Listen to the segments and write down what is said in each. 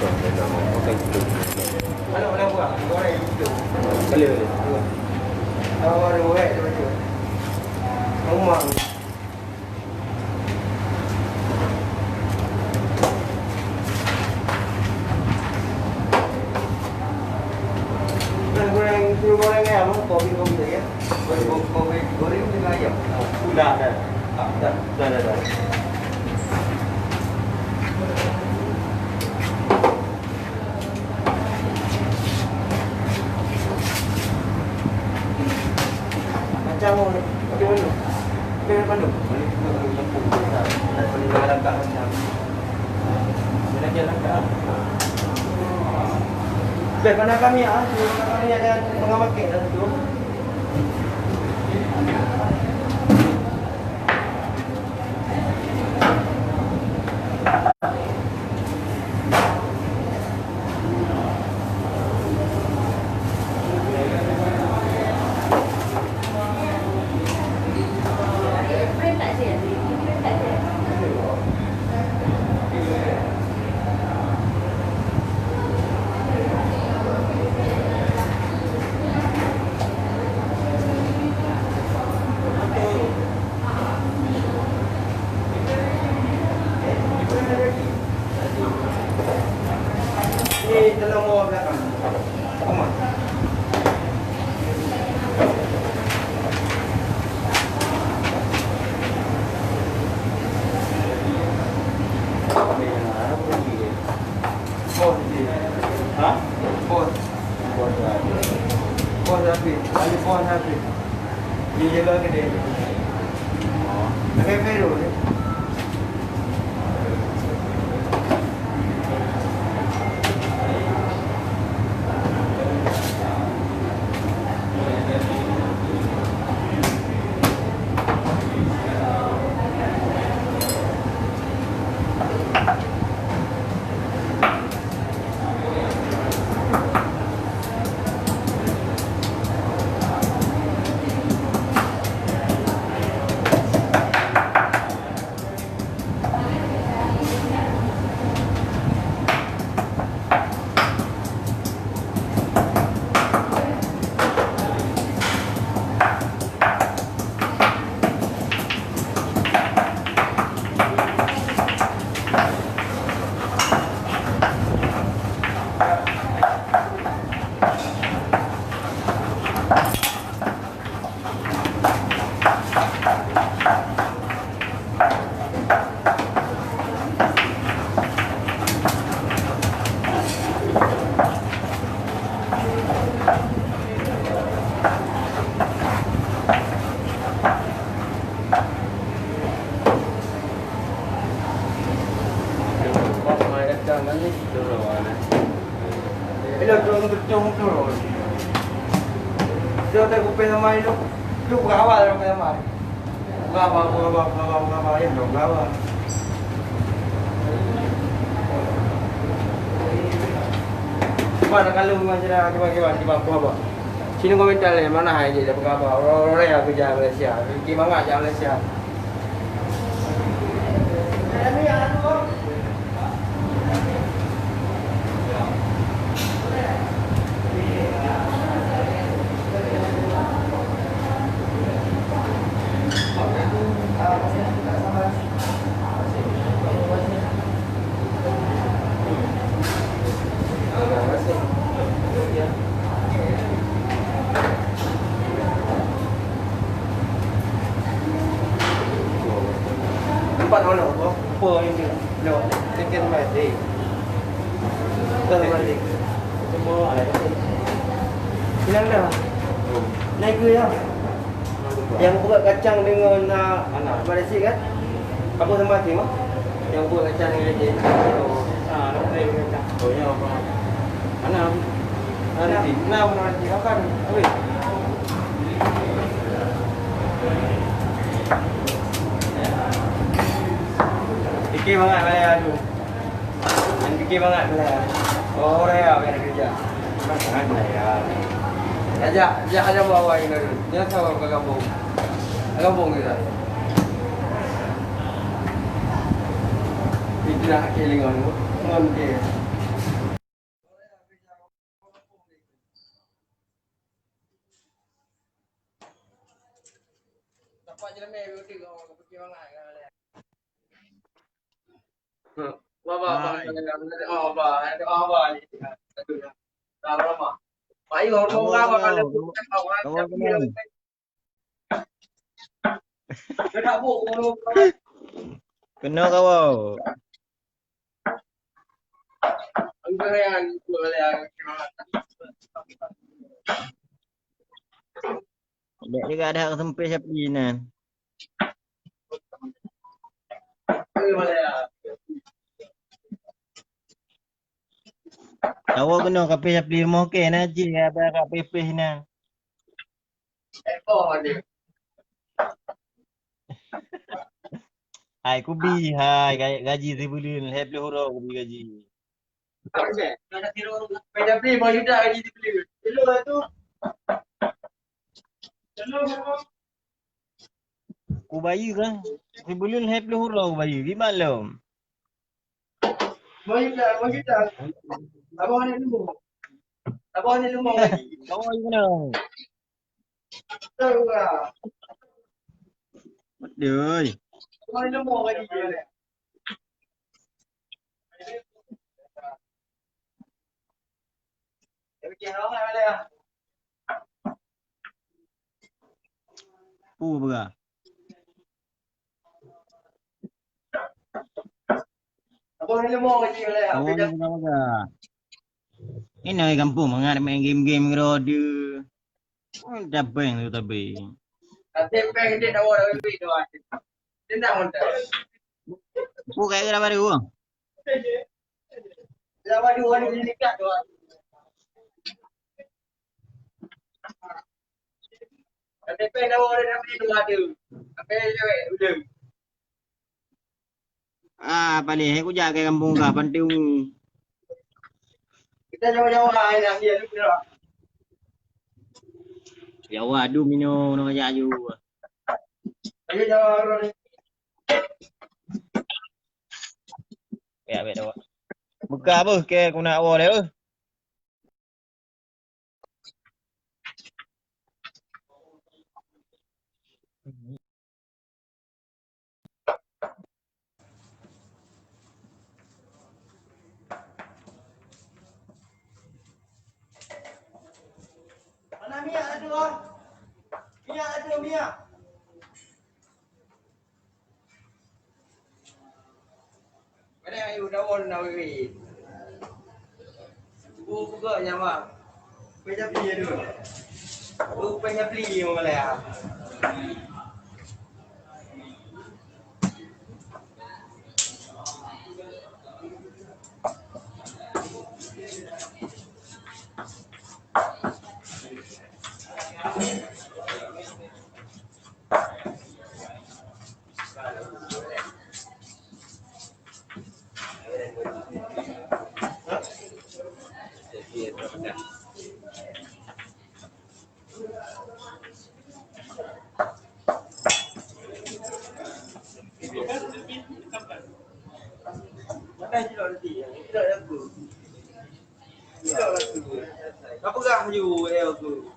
Makan tu. Mana buat? Goreng itu. Boleh. Kalau ada buat tu macam. Rumah. Goreng tu goreng ayam, kopi ya. Kopi goreng dengan ayam. Dah. Dah. Macam mana? Bagaimana? Mana? Boleh langkah macam. Boleh langkah. Baik, mana kami ada pengamat kek dalam tu. Ini dalam bawah belakang. Aman. Bos habis. Ali bos habis. Dia jaga kedai. Kedai Peru ni. Bila turun betul turun. Dia tak kuping sama itu. Lu berawal dong sama. Berawal yang dong berawal. Mana kalau macam gimana apa? Sini komentar le mana hai je apa khabar. Orang yang kerja Malaysia. Gimana kerja Malaysia? Tempat mana? Apa ini? Lewat. Tiket balik. Balik. Semua ada. Hilang dah. Naik ke ya? Yang buat kacang dengan anak Malaysia kan? Apa sama hati mah? Yang buat kacang dengan dia. Nak naik kacang. Oh ya apa? Anak. Nanti akan. Habis. Fikir banget Malaya tu. Yang fikir banget Malaya. Oh, Malaya yang kerja. Sangat Malaya. Ajak bawa ini dulu. Dia tahu ke kampung. Kampung kita. Itu dah kelingan tu. Ngon dia. Kawo kena. Kawo kena. Kena kawo. Dek juga ada sempit sapi ni. Kawo kena kape sapi rumah ke na ji apa kat pepeh ni. Hai ku bi hai gaji sebulan 10 huruf ku bi gaji. Ku bayar kan. Sebulan 10 huruf ku bayar. Gimana? Kawo kena. Aduh. Berah. Kawo ni berah. Ini kampung mengat main game-game kerode. Dah bang tu tapi. Ku kayak kena baru. Ah, paling aku jaga kampung kah penting. Kita jauh-jauh lah nak dia dulu. Ya waduh minum nak ajak aju. Ayo jauh ni. Ya bet awak. Buka apa ke aku nak awak dia. Mana Mia ada ah? Mia ada Mia. Mana ayu daun nak wei. Buka nyawa. Peja beli dulu. Peja beli malah ya. Mana sih orang dia? Tidak aku. Tidak aku. Apa gak you aku?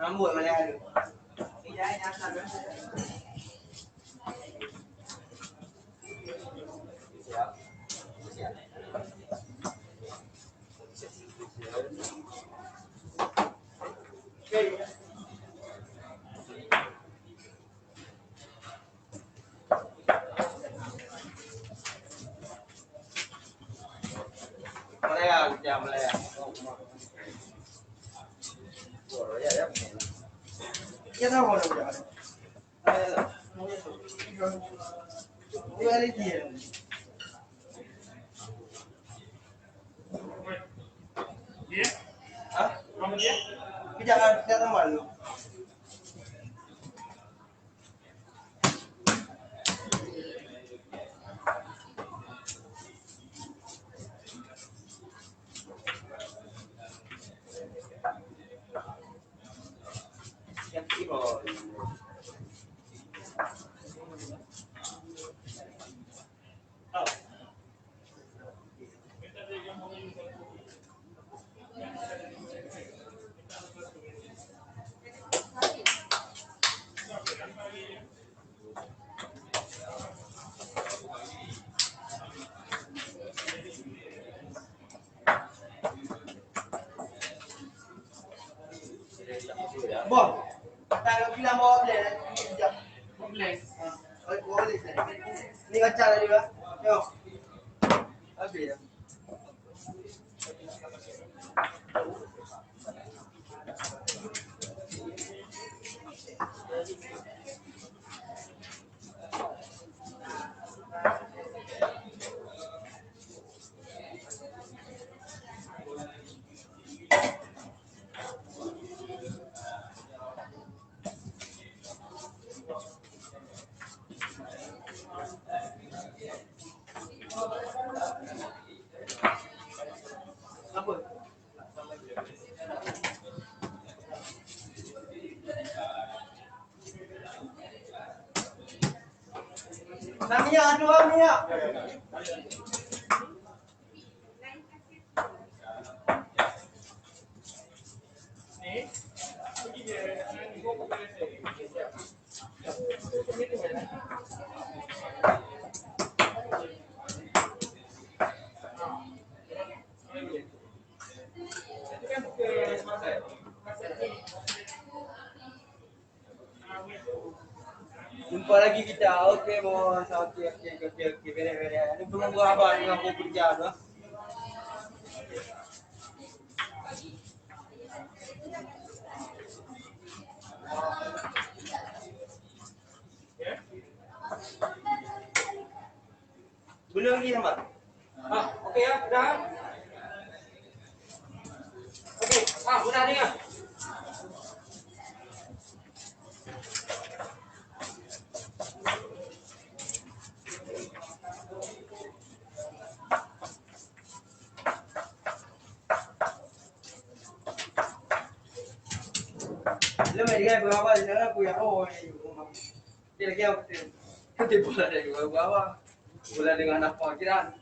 Rambut mana ada? Malaya, ya Malaya. Ya tahu mana bukan? Dia ada dia. Dia? Hah? Kamu dia? Kita malu. Bos. Tak bilang bawa boleh. Sekejap. Boleh. Boleh saya. Ni kacang tadi lah. Tengok. Habis dah. Apa? Nak minyak ada orang minyak. Jumpa lagi kita. Okey bos. Okey. Beres. Ni belum gua abang dengan aku kerja tu. Belum lagi sama. Okey ya, dah. Okey, sudah ni ah. Lu mai dia berapa di sana aku ya dia lagi apa tu bola dari bawah bola dengan apa kira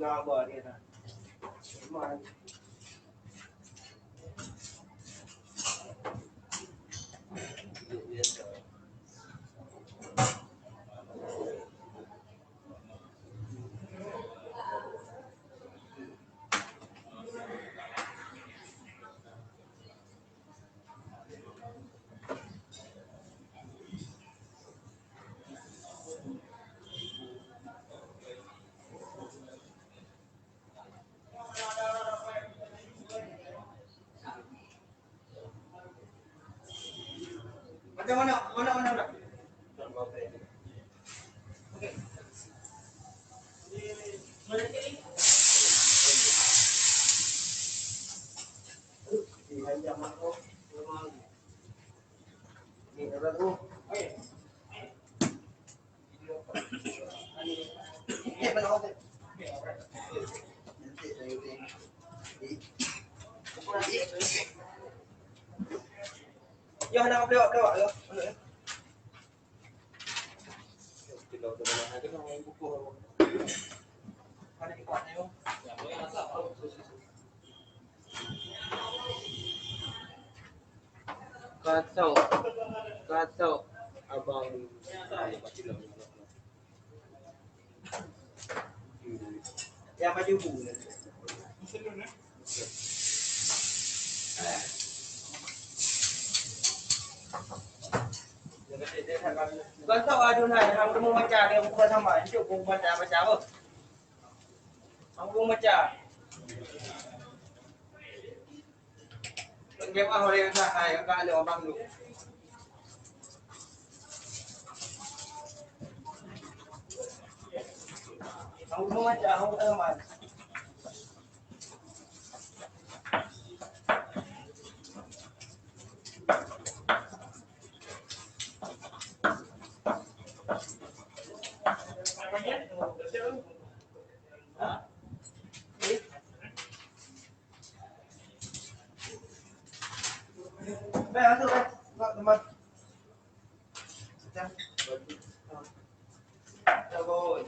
berapa dia dah memang Mana? Okey. Mana ni? Ini jam aku. Ni dah tu. Okey. Ni mana aku? Nanti saya beli. Yo nak pelawak yo. Kita tu mana ada orang buku. Ada ikut ni. Ya, boleh masak. Kacau abang yang baju bu kacau adunan hang mau baca dia bukan sama hidup pun baca apa hang mau baca game ah orang yang saya kan ada orang dulu hang mau baca hang sama Baik, masuk teman. Dah. Dah boy.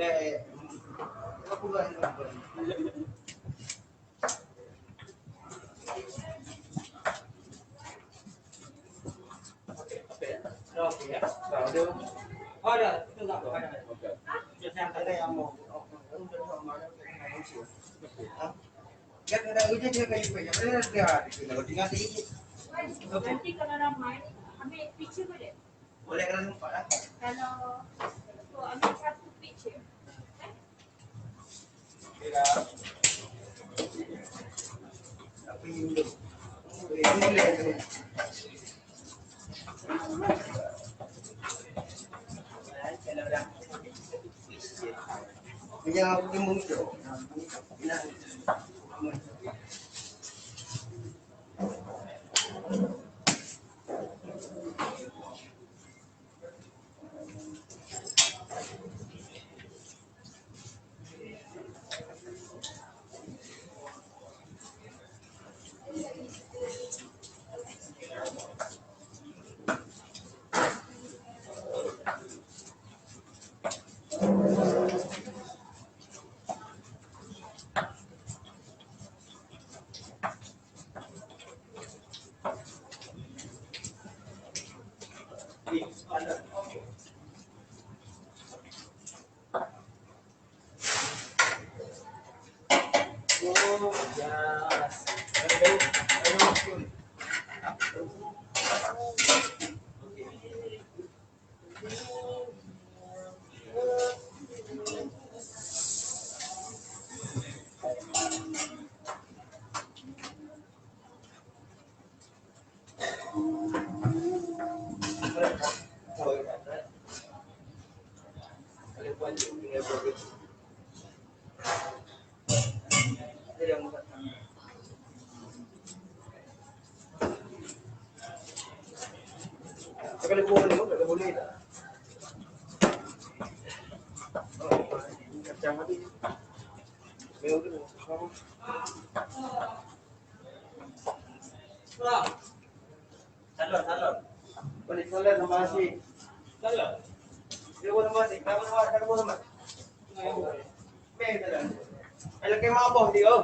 Dek. Apa buat ini? Okey ya. Ada. Oh, ada. Itu enggak ada. Yang ada yang mau. Kan ada uji dia kayu banyak. Ada dia. Kalau tinggal di. Nanti kalau ramai, ambil picture boleh? Boleh kalau sempat lah. Kalau tu ambil satu picture. Kira. Tapi ini. Ini boleh tu. Kalau dah. Punya kembung tu. Kalau boleh, kalau boleh tak? Kacang tadi. Mel tu. Wah. Salon. Boleh salon sama nasi. Salah. Dia boleh nasi. Kamu boleh nasi. Mel tu lah. Kalau kau mabuk dia.